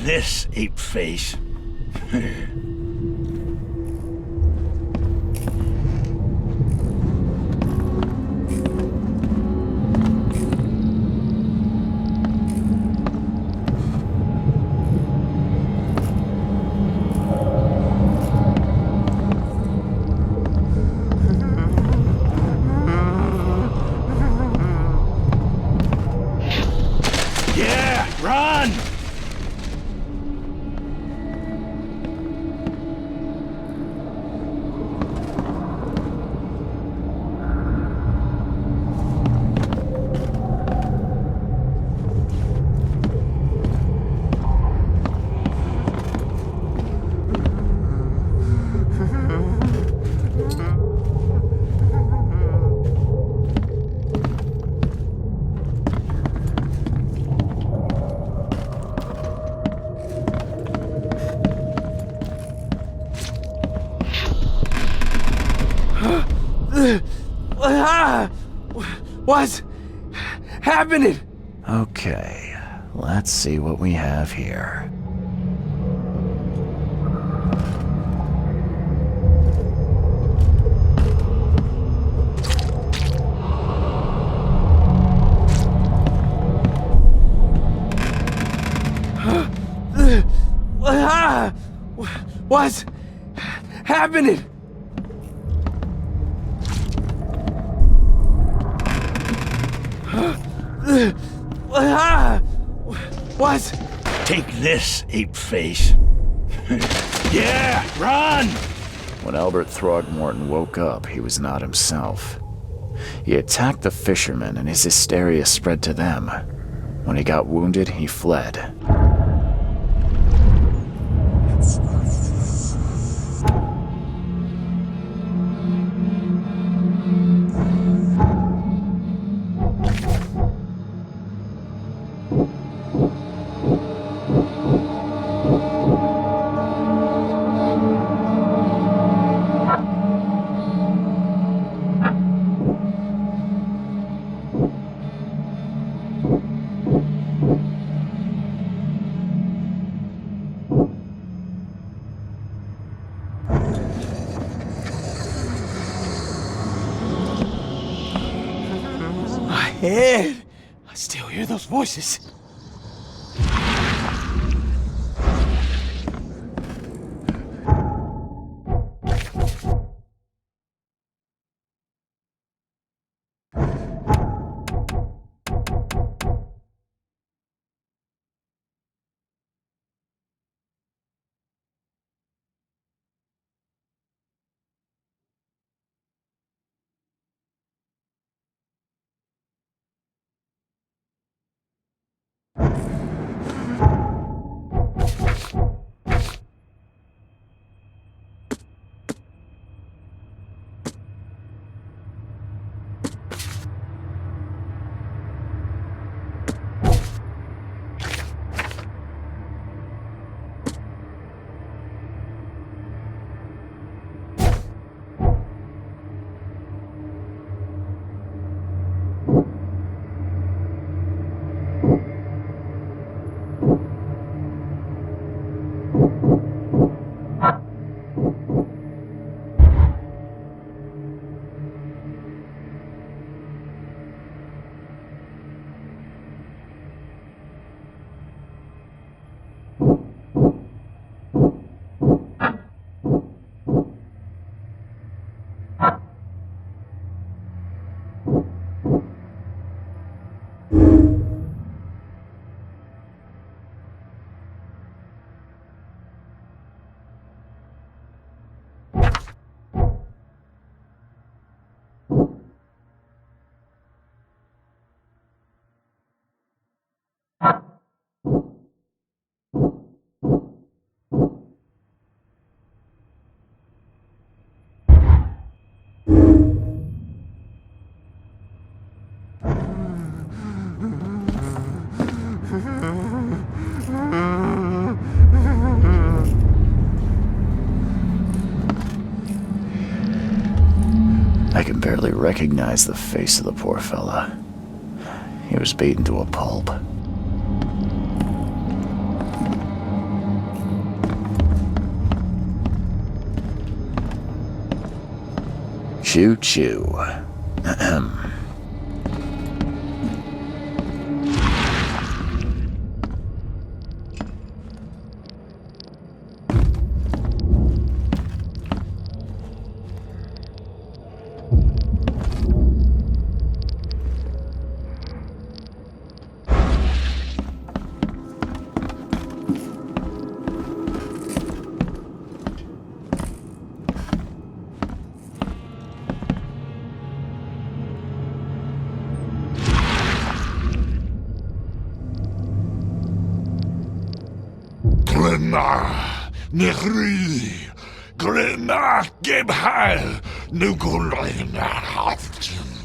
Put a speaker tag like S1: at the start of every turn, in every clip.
S1: this, ape face. Run!
S2: What's happening?
S3: Okay, let's see what we have here.
S2: What's happening? What?
S1: Take this, ape face. Yeah, run!
S3: When Albert Throgmorton woke up, he was not himself. He attacked the fishermen, and his hysteria spread to them. When he got wounded, he fled.
S2: Ed, I still hear those voices.
S3: I can barely recognize the face of the poor fella. He was beaten to a pulp. Choo choo. Ahem.
S4: Glenna, Nehri, Glenna, Gebhal, Nugulina, Haftin.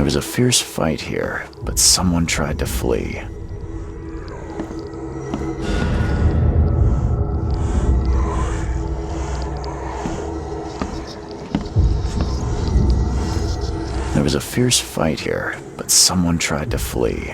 S3: was a fierce fight here, but someone tried to flee. There was a fierce fight here, but someone tried to flee.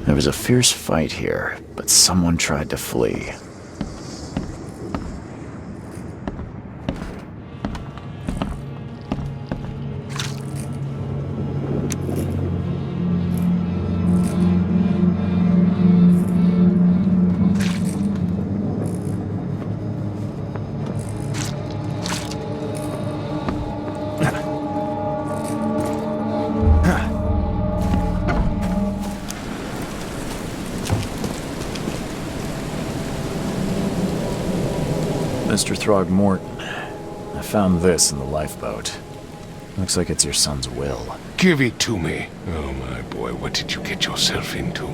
S3: There was a fierce fight here, but someone tried to flee. Mr. Throgmorton, I found this in the lifeboat. Looks like it's your son's will.
S4: Give it to me. Oh, my boy, what did you get yourself into?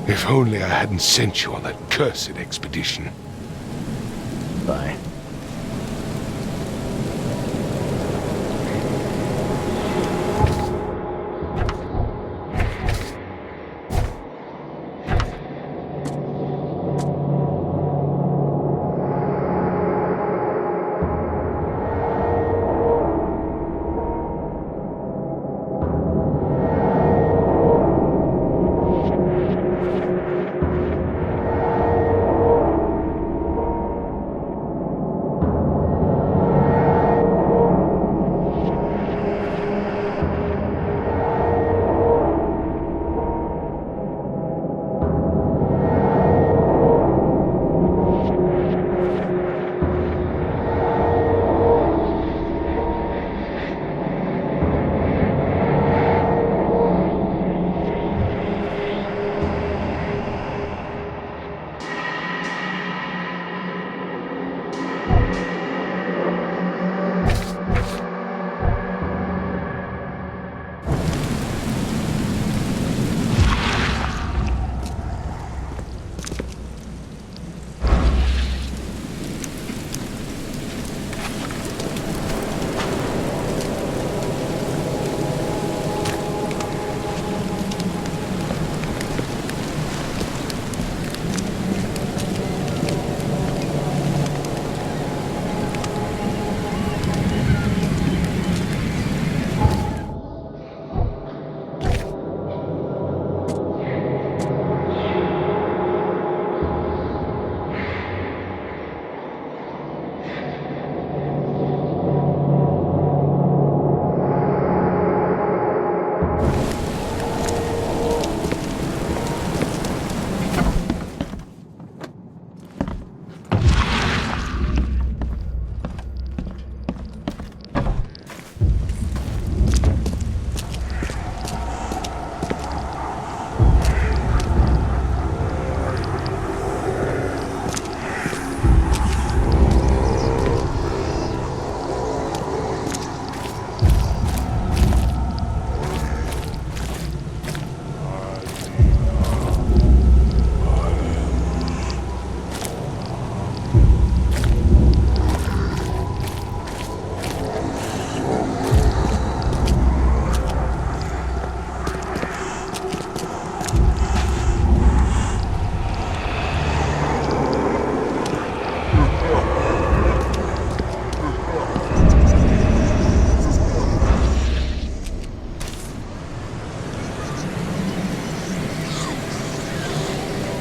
S4: If only I hadn't sent you on that cursed expedition.
S3: Bye.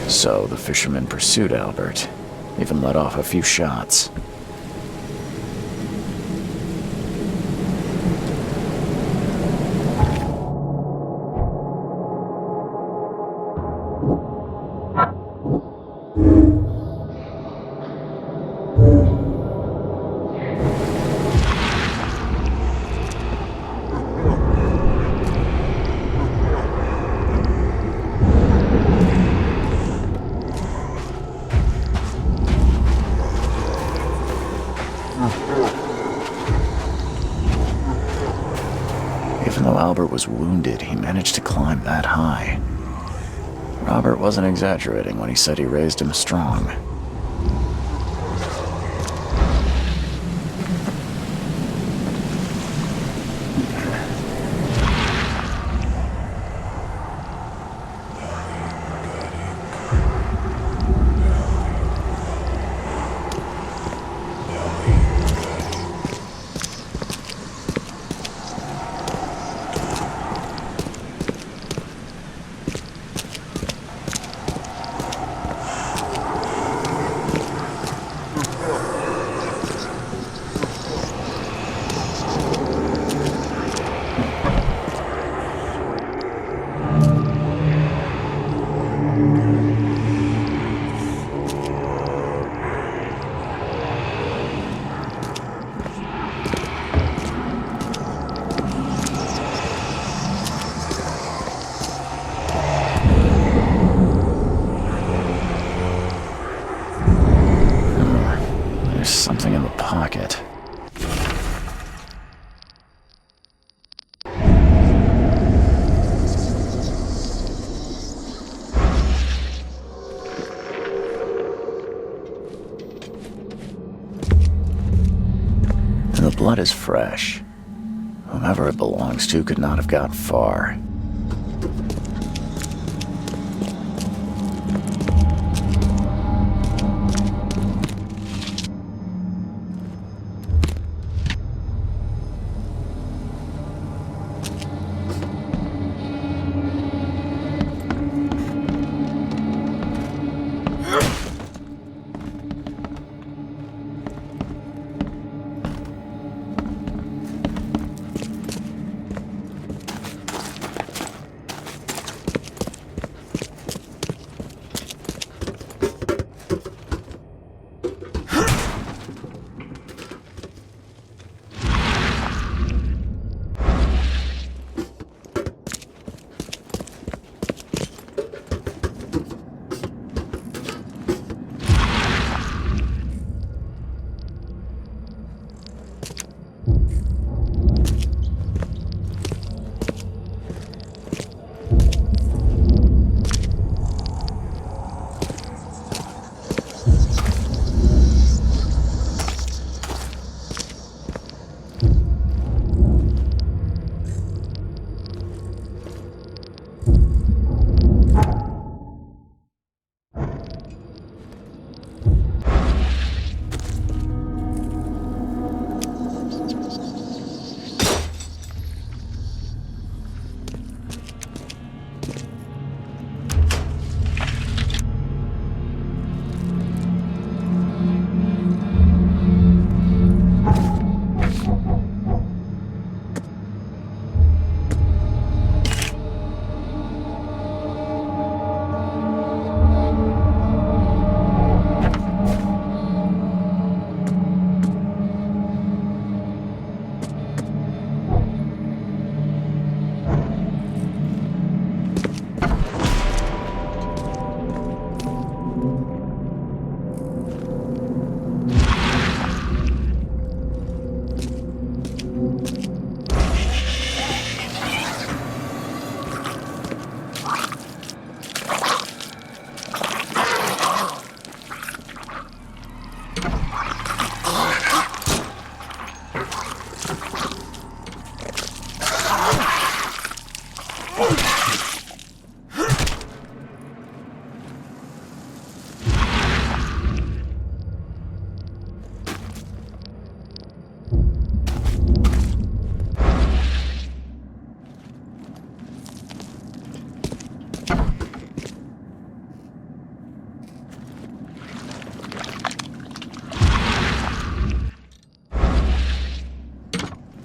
S3: So the fisherman pursued Albert, even let off a few shots. Albert was wounded, he managed to climb that high. Robert wasn't exaggerating when he said he raised him strong. Something in the pocket. The blood is fresh. Whomever it belongs to could not have got far.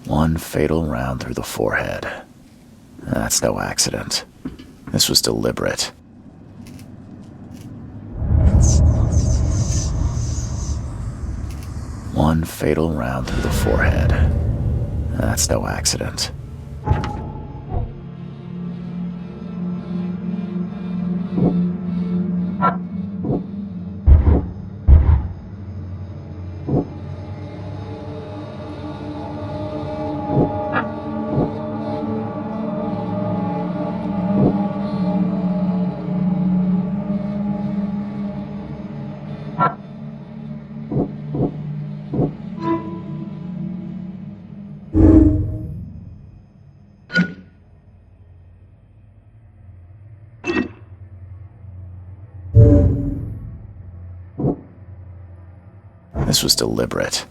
S3: One fatal round through the forehead. That's no accident. This was deliberate. One fatal round through the forehead. That's no accident. This was deliberate.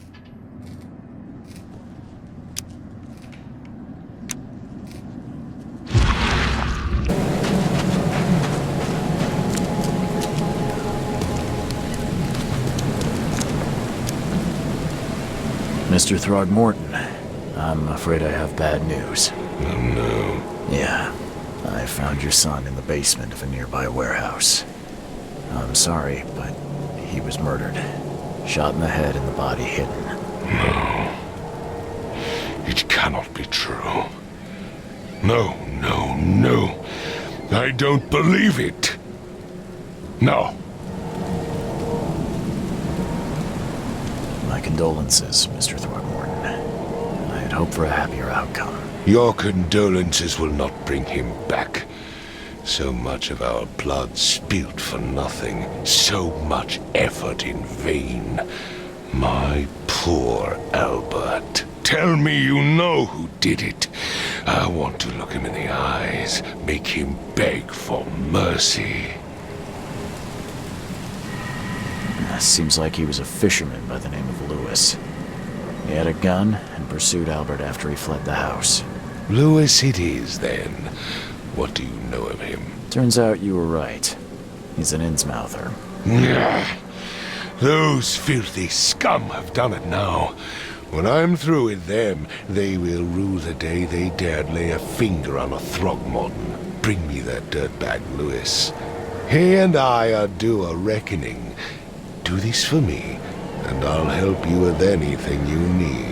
S3: Mr. Throgmorton, I'm afraid I have bad news.
S4: Oh no.
S3: Yeah, I found your son in the basement of a nearby warehouse. I'm sorry, but he was murdered. Shot in the head and the body hidden.
S4: No. It cannot be true. No, no, no. I don't believe it. No.
S3: My condolences, Mr. Throgmorton. I had hoped for a happier outcome.
S4: Your condolences will not bring him back. So much of our blood spilt for nothing. So much effort in vain. My poor Albert. Tell me you know who did it. I want to look him in the eyes. Make him beg for mercy.
S3: Seems like he was a fisherman by the name of Lewis. He had a gun and pursued Albert after he fled the house.
S4: Lewis it is, then. What do you know of him?
S3: Turns out you were right. He's an Innsmouther.
S4: Those filthy scum have done it now. When I'm through with them, they will rue the day they dared lay a finger on a Throgmorton. Bring me that dirtbag, Lewis. He and I are due a reckoning. Do this for me, and I'll help you with anything you need.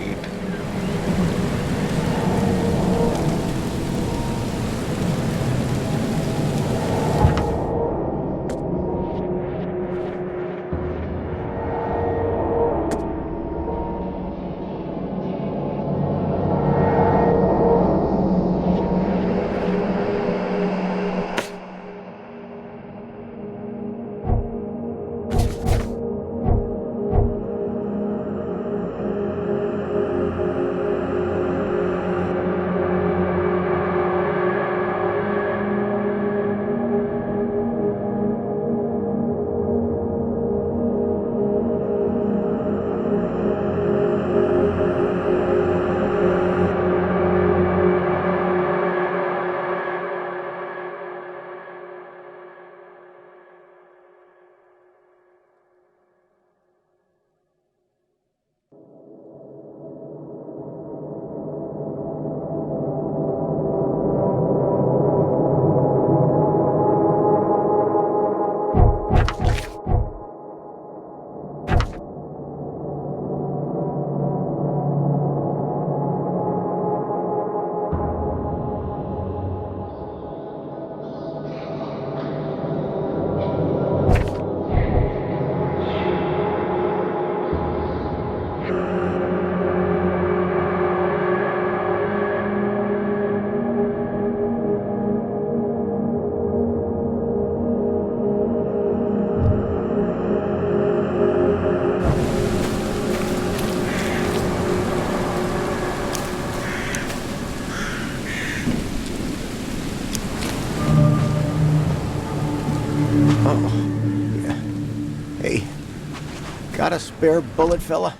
S2: Got a spare bullet, fella?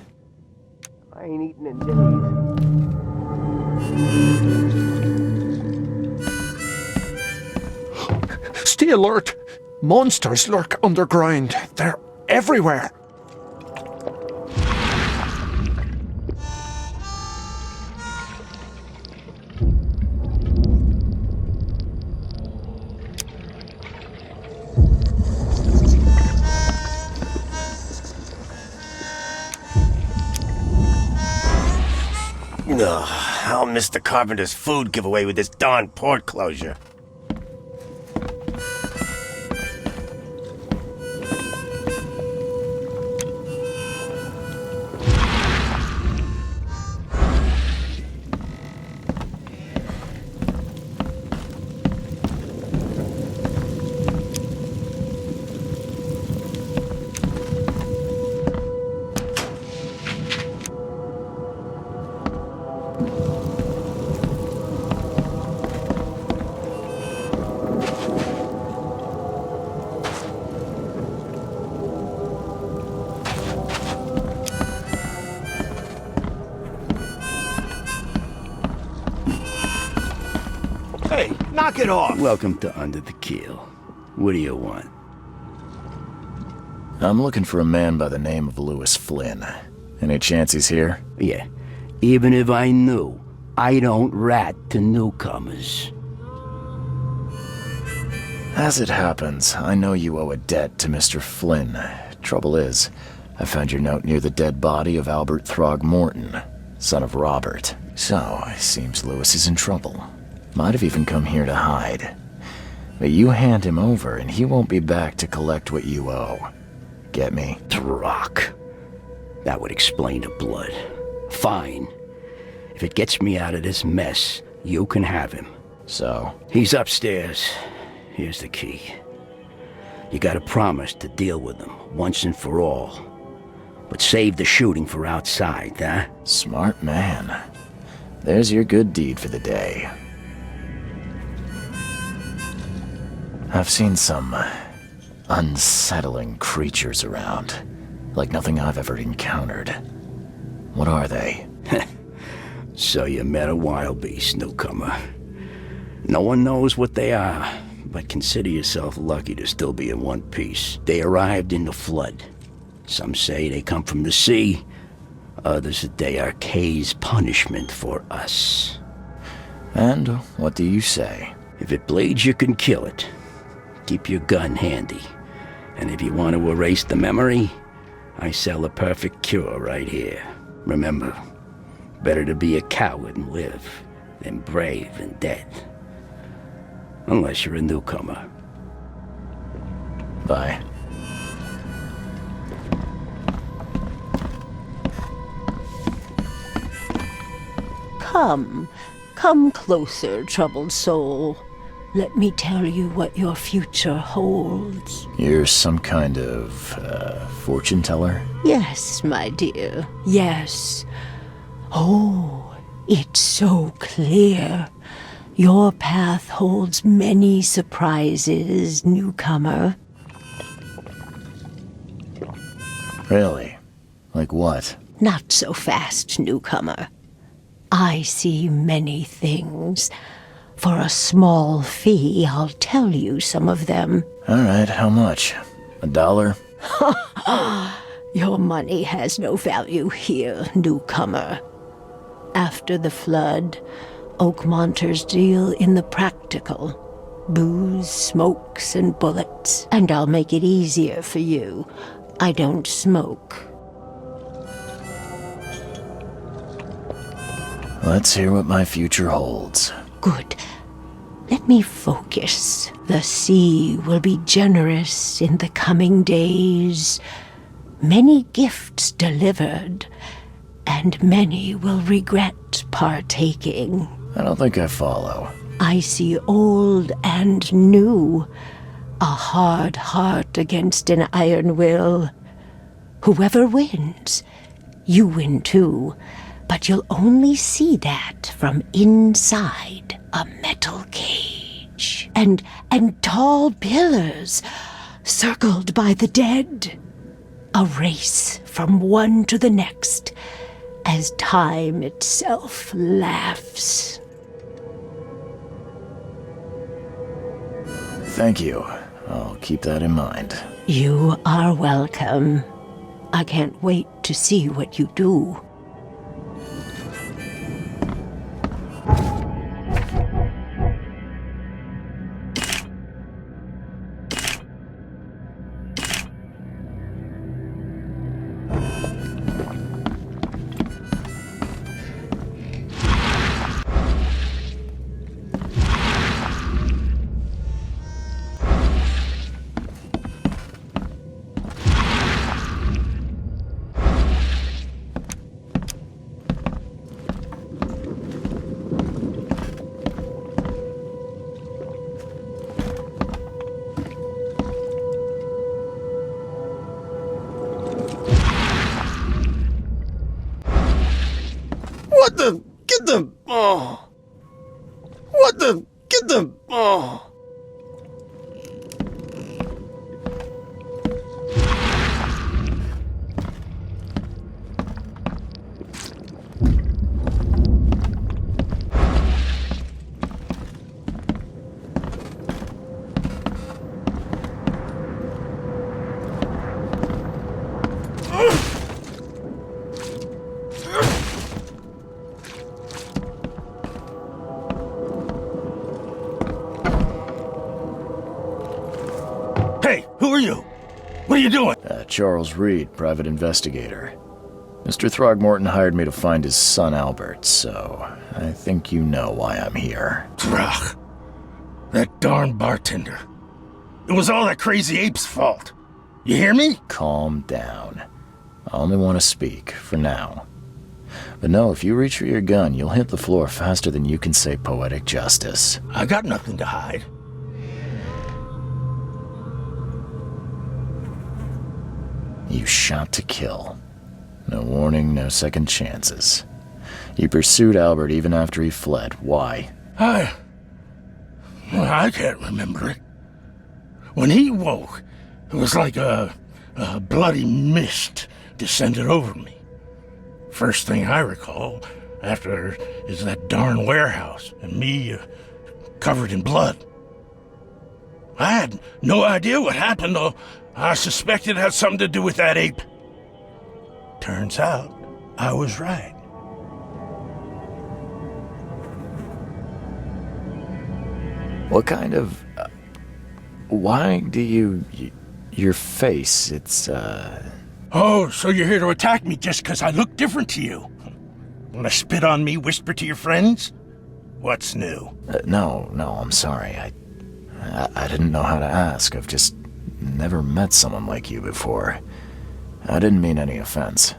S2: I ain't eaten in days. Stay alert! Monsters lurk underground. They're everywhere. I'll miss the carpenter's food giveaway with this darn port closure.
S1: Knock it off!
S5: Welcome to Under the Keel. What do you want?
S3: I'm looking for a man by the name of Lewis Flynn. Any chance he's here?
S5: Yeah, even if I knew, I don't rat to newcomers.
S3: As it happens, I know you owe a debt to Mr. Flynn. Trouble is, I found your note near the dead body of Albert Throgmorton, son of Robert. So, it seems Lewis is in trouble. Might have even come here to hide. But you hand him over and he won't be back to collect what you owe. Get me?
S5: Drock. That would explain the blood. Fine. If it gets me out of this mess, you can have him.
S3: So?
S5: He's upstairs. Here's the key. You gotta promise to deal with him, once and for all. But save the shooting for outside, huh?
S3: Smart man. There's your good deed for the day. I've seen some unsettling creatures around, like nothing I've ever encountered. What are they?
S5: So you met a wild beast, newcomer. No one knows what they are, but consider yourself lucky to still be in one piece. They arrived in the flood. Some say they come from the sea. Others that they are Kay's punishment for us.
S3: And what do you say?
S5: If it bleeds, you can kill it. Keep your gun handy. And if you want to erase the memory, I sell a perfect cure right here. Remember, better to be a coward and live than brave and dead. Unless you're a newcomer.
S3: Bye.
S6: Come closer, troubled soul. Let me tell you what your future holds.
S3: You're some kind of, fortune teller?
S6: Yes, my dear, yes. Oh, it's so clear. Your path holds many surprises, newcomer.
S3: Really? Like what?
S6: Not so fast, newcomer. I see many things. For a small fee, I'll tell you some of them.
S3: All right, how much? $1?
S6: Your money has no value here, newcomer. After the flood, Oakmonters deal in the practical. Booze, smokes, and bullets. And I'll make it easier for you. I don't smoke.
S3: Let's hear what my future holds.
S6: Good. Let me focus. The sea will be generous in the coming days. Many gifts delivered, and many will regret partaking.
S3: I don't think I follow.
S6: I see old and new. A hard heart against an iron will. Whoever wins, you win too. But you'll only see that from inside a metal cage. And tall pillars, circled by the dead. A race from one to the next, as time itself laughs.
S3: Thank you. I'll keep that in mind.
S6: You are welcome. I can't wait to see what you do.
S2: What the? Get them! Oh! What the? Get them! Oh!
S1: Hey, who are you? What are you doing?
S3: Charles Reed, private investigator. Mr. Throgmorton hired me to find his son Albert, so I think you know why I'm here.
S1: Throg. That darn bartender. It was all that crazy ape's fault. You hear me?
S3: Calm down. I only want to speak, for now. But no, if you reach for your gun, you'll hit the floor faster than you can say poetic justice.
S1: I got nothing to hide.
S3: You shot to kill. No warning, no second chances. You pursued Albert even after he fled. Why?
S1: I can't remember it. When he woke, it was like a bloody mist descended over me. First thing I recall after is that darn warehouse and me covered in blood. I had no idea what happened, though. I suspected it had something to do with that ape. Turns out, I was right.
S3: What kind of... why do you... your face, it's,
S1: Oh, so you're here to attack me just because I look different to you? Wanna spit on me, whisper to your friends? What's new?
S3: No, I'm sorry. I didn't know how to ask. I've just never met someone like you before. I didn't mean any offense.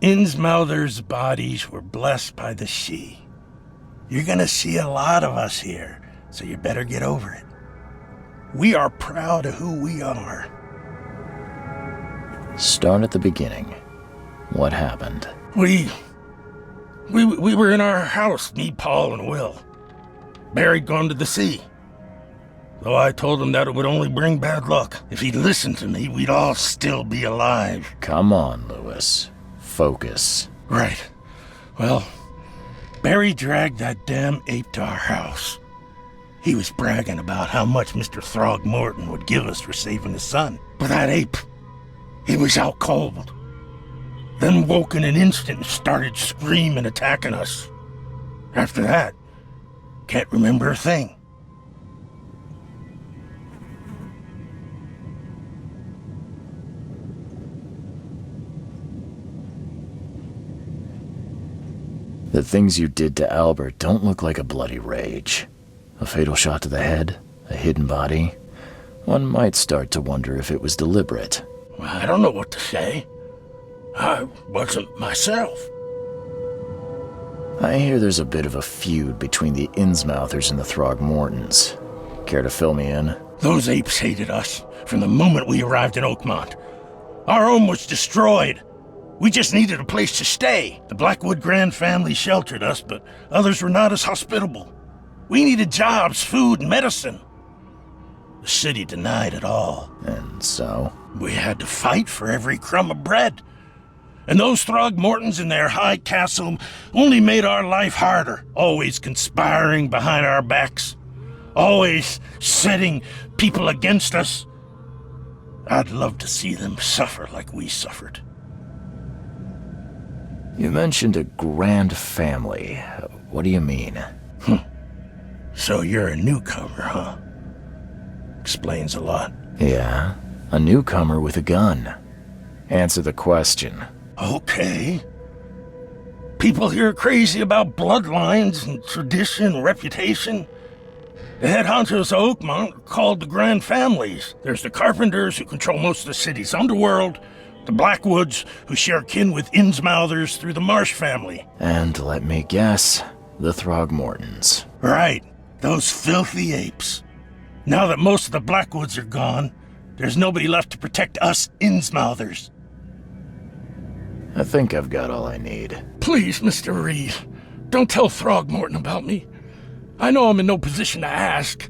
S1: Innsmouther's bodies were blessed by the she. You're gonna see a lot of us here, so you better get over it. We are proud of who we are.
S3: Start at the beginning. What happened?
S1: We were in our house, me, Paul, and Will. Barry'd gone to the sea. Though I told him that it would only bring bad luck. If he'd listened to me, we'd all still be alive.
S3: Come on, Lewis. Focus.
S1: Right. Well, Barry dragged that damn ape to our house. He was bragging about how much Mr. Throgmorton would give us for saving his son. But that ape, he was out cold. Then woke in an instant and started screaming, attacking us. After that, can't remember a thing.
S3: The things you did to Albert don't look like a bloody rage. A fatal shot to the head, a hidden body. One might start to wonder if it was deliberate.
S1: I don't know what to say. I wasn't myself.
S3: I hear there's a bit of a feud between the Innsmouthers and the Throgmortons. Care to fill me in?
S1: Those apes hated us from the moment we arrived in Oakmont. Our home was destroyed. We just needed a place to stay. The Blackwood Grand family sheltered us, but others were not as hospitable. We needed jobs, food, and medicine. The city denied it all.
S3: And so?
S1: We had to fight for every crumb of bread. And those Throgmortons in their high castle only made our life harder, always conspiring behind our backs, always setting people against us. I'd love to see them suffer like we suffered.
S3: You mentioned a grand family. What do you mean?
S1: So you're a newcomer, huh? Explains a lot.
S3: Yeah, a newcomer with a gun. Answer the question.
S1: Okay. People here are crazy about bloodlines and tradition and reputation. The head honchos of Oakmont are called the Grand Families. There's the Carpenters, who control most of the city's underworld, the Blackwoods, who share kin with Innsmouthers through the Marsh family.
S3: And let me guess, the Throgmortons.
S1: Right, those filthy apes. Now that most of the Blackwoods are gone, there's nobody left to protect us Innsmouthers.
S3: I think I've got all I need.
S1: Please, Mr. Reed, don't tell Throgmorton about me. I know I'm in no position to ask.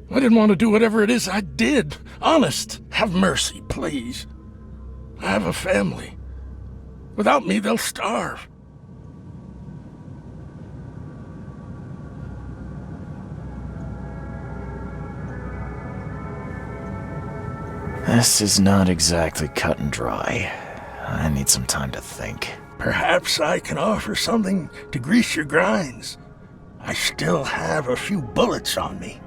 S1: I didn't want to do whatever it is I did. Honest, have mercy, please. I have a family. Without me, they'll starve.
S3: This is not exactly cut and dry. I need some time to think.
S1: Perhaps I can offer something to grease your grinds. I still have a few bullets on me.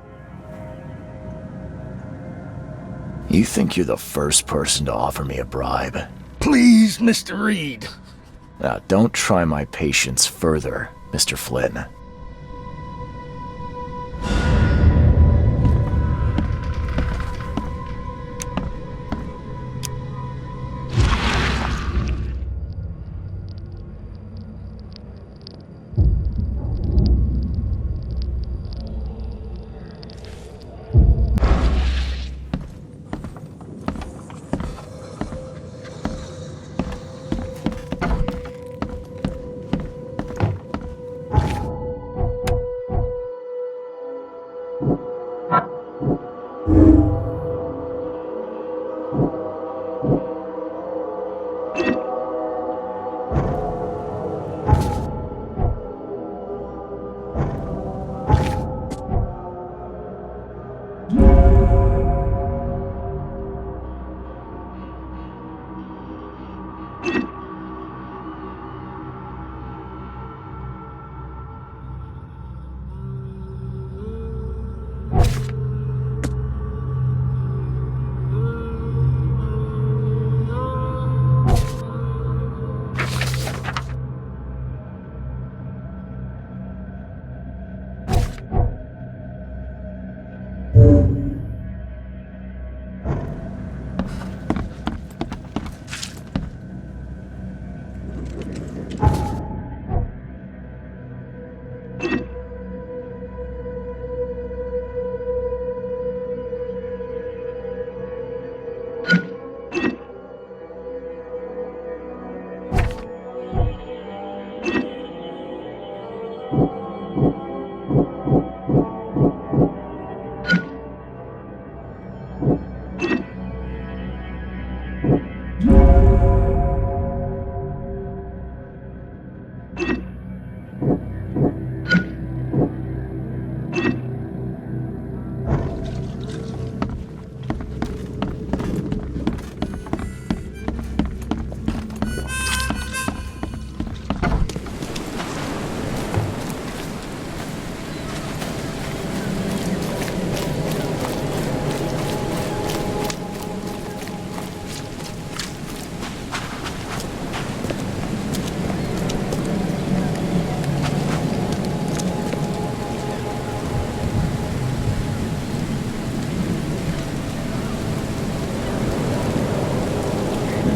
S3: You think you're the first person to offer me a bribe?
S1: Please, Mr. Reed.
S3: Now, don't try my patience further, Mr. Flynn.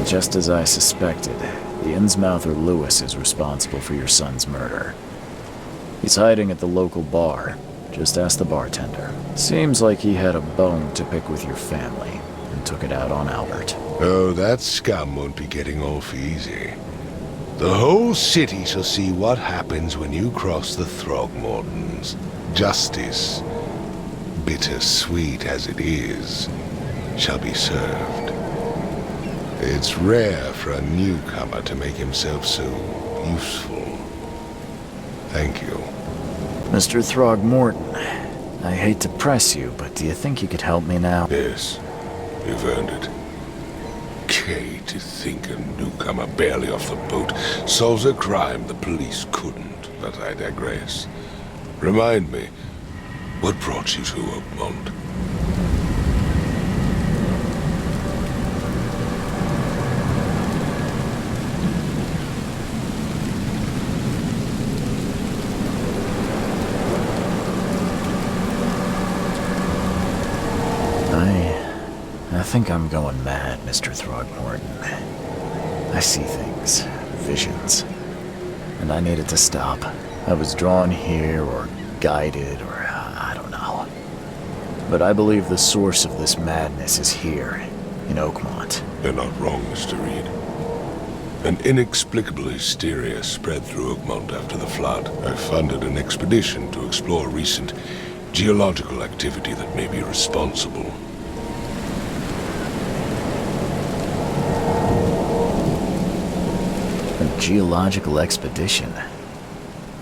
S3: Just as I suspected, the Innsmouther Lewis is responsible for your son's murder. He's hiding at the local bar. Just ask the bartender. Seems like he had a bone to pick with your family, and took it out on Albert.
S4: Oh, that scum won't be getting off easy. The whole city shall see what happens when you cross the Throgmortons. Justice, bittersweet as it is, shall be served. It's rare for a newcomer to make himself so useful. Thank you.
S3: Mr. Throgmorton, I hate to press you, but do you think you could help me now?
S4: Yes, you've earned it. Kay, to think a newcomer barely off the boat solves a crime the police couldn't, but I digress. Remind me, what brought you to Oakmont?
S3: I think I'm going mad, Mr. Throgmorton. I see things, visions, and I needed to stop. I was drawn here, or guided, or I don't know. But I believe the source of this madness is here, in Oakmont.
S4: You're not wrong, Mr. Reed. An inexplicable hysteria spread through Oakmont after the flood. I funded an expedition to explore recent geological activity that may be responsible.
S3: A geological expedition?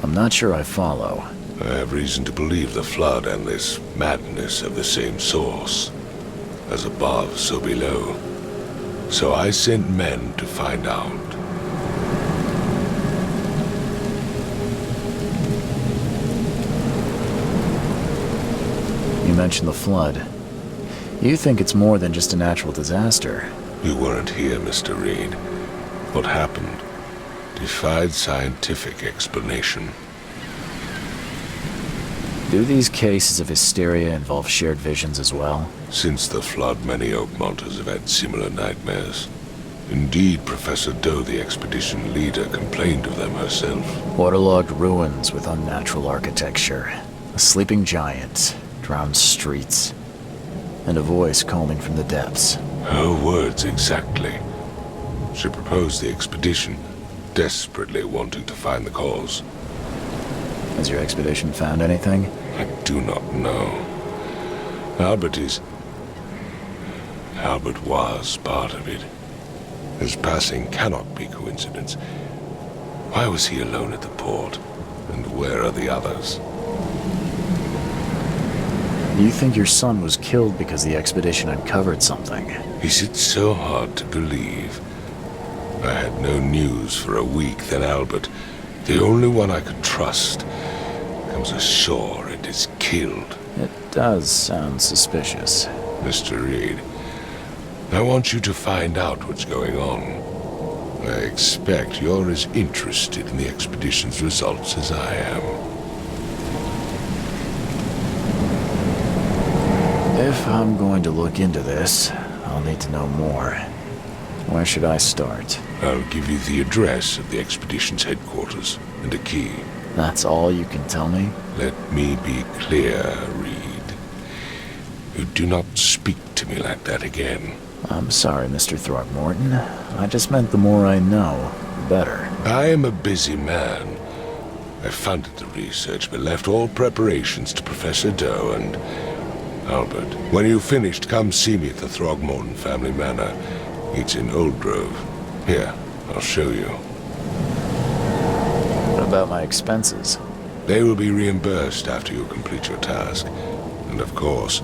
S3: I'm not sure I follow.
S4: I have reason to believe the flood and this madness have the same source. As above, so below. So I sent men to find out.
S3: You mentioned the flood. You think it's more than just a natural disaster.
S4: You weren't here, Mr. Reed. What happened defied scientific explanation.
S3: Do these cases of hysteria involve shared visions as well?
S4: Since the flood, many Oakmonters have had similar nightmares. Indeed, Professor Doe, the expedition leader, complained of them herself.
S3: Waterlogged ruins with unnatural architecture, a sleeping giant, drowned streets, and a voice calling from the depths.
S4: Her words exactly. She proposed the expedition, desperately wanting to find the cause.
S3: Has your expedition found anything?
S4: I do not know. Albert was part of it. His passing cannot be coincidence. Why was he alone at the port? And where are the others?
S3: You think your son was killed because the expedition uncovered something?
S4: Is it so hard to believe? I had no news for a week, then Albert, the only one I could trust, comes ashore and is killed.
S3: It does sound suspicious.
S4: Mr. Reed, I want you to find out what's going on. I expect you're as interested in the expedition's results as I am.
S3: If I'm going to look into this, I'll need to know more. Where should I start?
S4: I'll give you the address of the expedition's headquarters and a key.
S3: That's all you can tell me?
S4: Let me be clear, Reed. You do not speak to me like that again.
S3: I'm sorry, Mr. Throgmorton. I just meant the more I know, the better.
S4: I am a busy man. I funded the research, but left all preparations to Professor Doe and Albert. When you've finished, come see me at the Throgmorton family manor. It's in Old Grove. Here, I'll show you.
S3: What about my expenses?
S4: They will be reimbursed after you complete your task. And of course,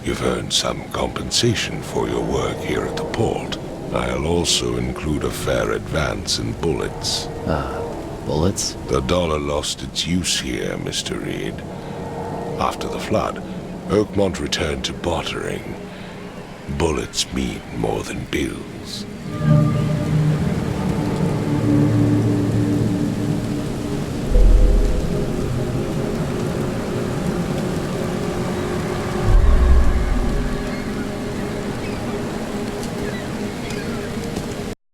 S4: you've earned some compensation for your work here at the port. I'll also include a fair advance in bullets.
S3: Bullets?
S4: The dollar lost its use here, Mr. Reed. After the flood, Oakmont returned to bartering. Bullets mean more than bills.